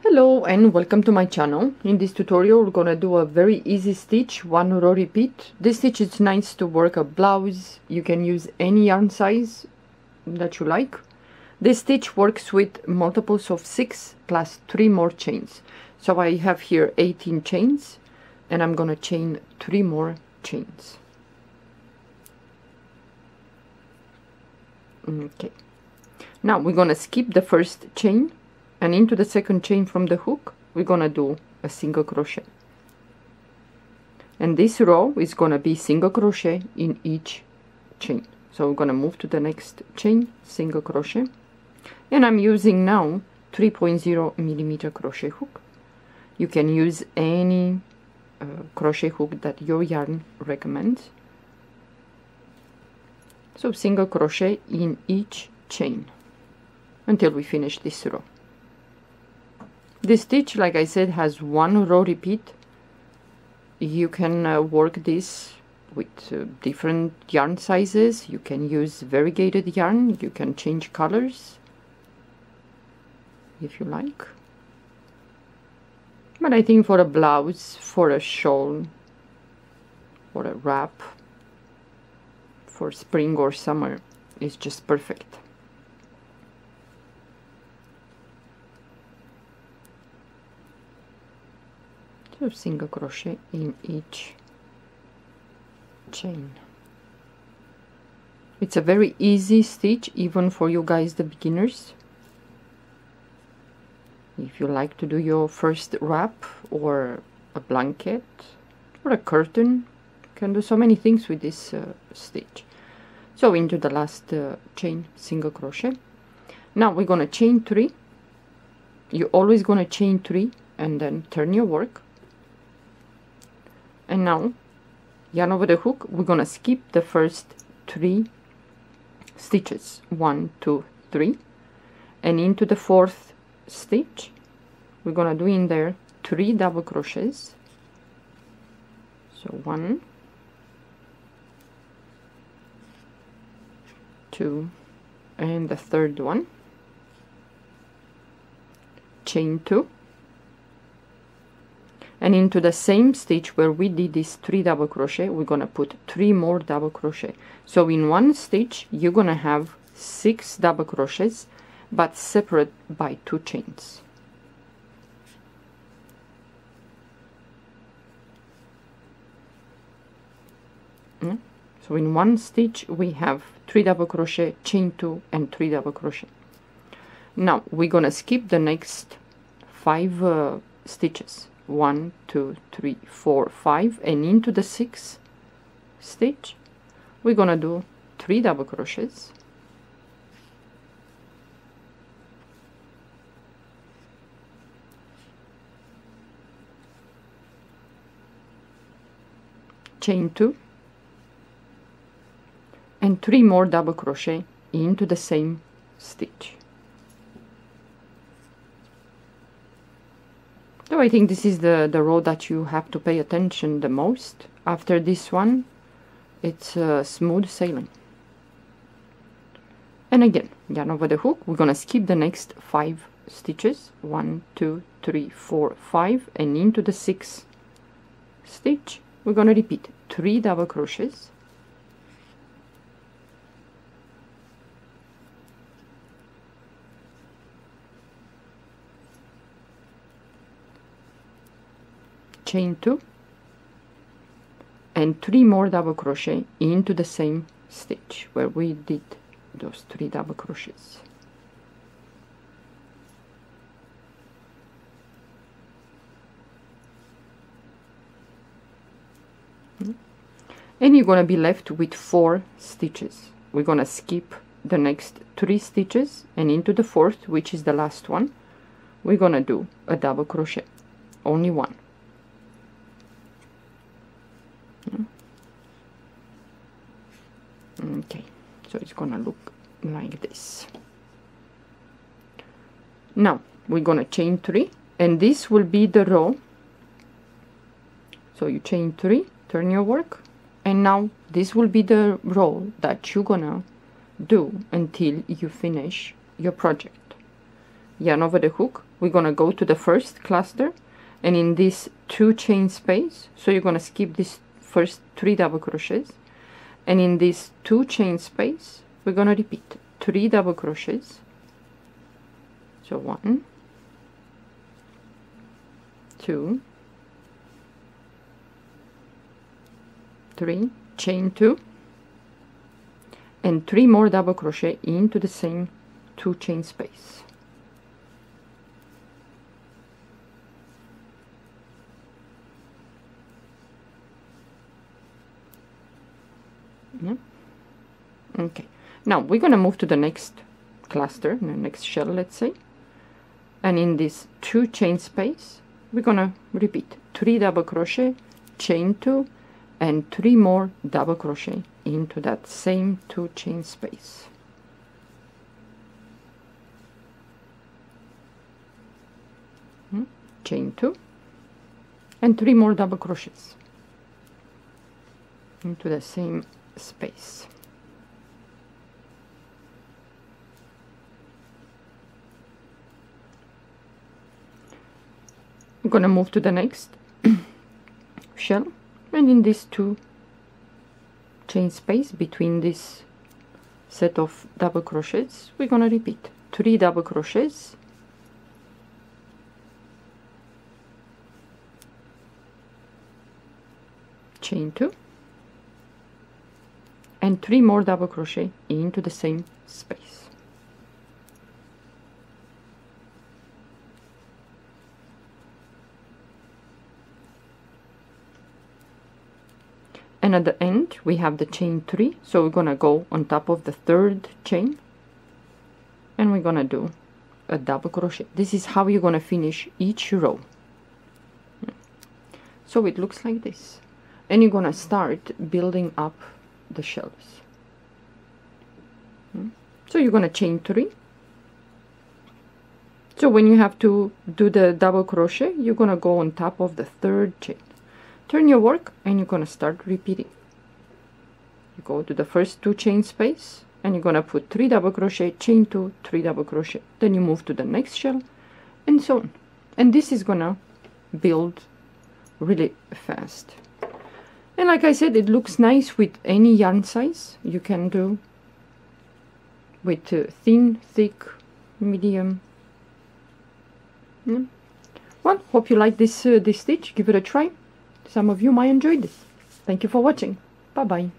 Hello and welcome to my channel. In this tutorial we're gonna do a very easy stitch, one row repeat. This stitch is nice to work a blouse. You can use any yarn size that you like. This stitch works with multiples of 6 plus 3 more chains. So I have here 18 chains and I'm gonna chain 3 more chains. Okay, now we're gonna skip the first chain, and into the second chain from the hook we're gonna do a single crochet, and this row is gonna be single crochet in each chain. So we're gonna move to the next chain, single crochet, and I'm using now 3.0 millimeter crochet hook. You can use any crochet hook that your yarn recommends. So single crochet in each chain until we finish this row. This stitch, like I said, has one row repeat. You can work this with different yarn sizes. You can use variegated yarn. You can change colors if you like. But I think for a blouse, for a shawl, for a wrap, for spring or summer, it's just perfect. So single crochet in each chain. It's a very easy stitch even for you guys, the beginners. If you like to do your first wrap or a blanket or a curtain, you can do so many things with this stitch. So into the last chain, single crochet. Now we're gonna chain 3. You're always gonna chain 3 and then turn your work. And now, yarn over the hook, we're gonna skip the first 3 stitches, 1, 2, 3, and into the 4th stitch we're gonna do in there 3 double crochets. So 1, 2, and the 3rd one, chain 2, and into the same stitch where we did this 3 double crochet we're gonna put 3 more double crochet. So in one stitch you're gonna have 6 double crochets, but separate by 2 chains. So in one stitch we have 3 double crochet, chain 2, and 3 double crochet. Now we're gonna skip the next 5 stitches, 1, 2, 3, 4, 5, and into the 6th stitch we're gonna do 3 double crochets, chain 2, and 3 more double crochet into the same stitch. So I think this is the row that you have to pay attention the most. After this one it's smooth sailing. And again, yarn over the hook, we're gonna skip the next 5 stitches, 1, 2, 3, 4, 5, and into the 6th stitch we're gonna repeat 3 double crochets, chain 2, and 3 more double crochet into the same stitch where we did those 3 double crochets. And you're gonna be left with 4 stitches. We're gonna skip the next 3 stitches, and into the 4th, which is the last one, we're gonna do a double crochet, only 1. Okay, so it's gonna look like this. Now we're gonna chain 3, and this will be the row. So you chain 3, turn your work, and now this will be the row that you're gonna do until you finish your project. yarn over the hook, we're gonna go to the first cluster, and in this 2 chain space, so you're gonna skip this first 3 double crochets, and in this 2 chain space we're gonna repeat 3 double crochets. So 1, 2, 3, chain 2, and 3 more double crochet into the same 2 chain space. Yeah. Okay, now we're gonna move to the next cluster, the next shell, let's say, and in this 2 chain space we're gonna repeat 3 double crochet, chain 2, and 3 more double crochet into that same 2 chain space. Chain 2 and 3 more double crochets into the same space. I'm gonna move to the next shell, and in this 2 chain space between this set of double crochets we're gonna repeat 3 double crochets, chain 2, and 3 more double crochet into the same space. And at the end we have the chain 3, so we're gonna go on top of the 3rd chain and we're gonna do a double crochet. This is how you're gonna finish each row. So it looks like this, and you're gonna start building up the shells. So you're gonna chain 3. So when you have to do the double crochet, you're gonna go on top of the 3rd chain, turn your work, and you're gonna start repeating. You go to the first 2 chain space and you're gonna put 3 double crochet, chain 2, 3 double crochet, then you move to the next shell, and so on. And this is gonna build really fast. And like I said, it looks nice with any yarn size. You can do with thin, thick, medium. Well, hope you like this this stitch. Give it a try. Some of you might enjoy this. Thank you for watching. Bye bye.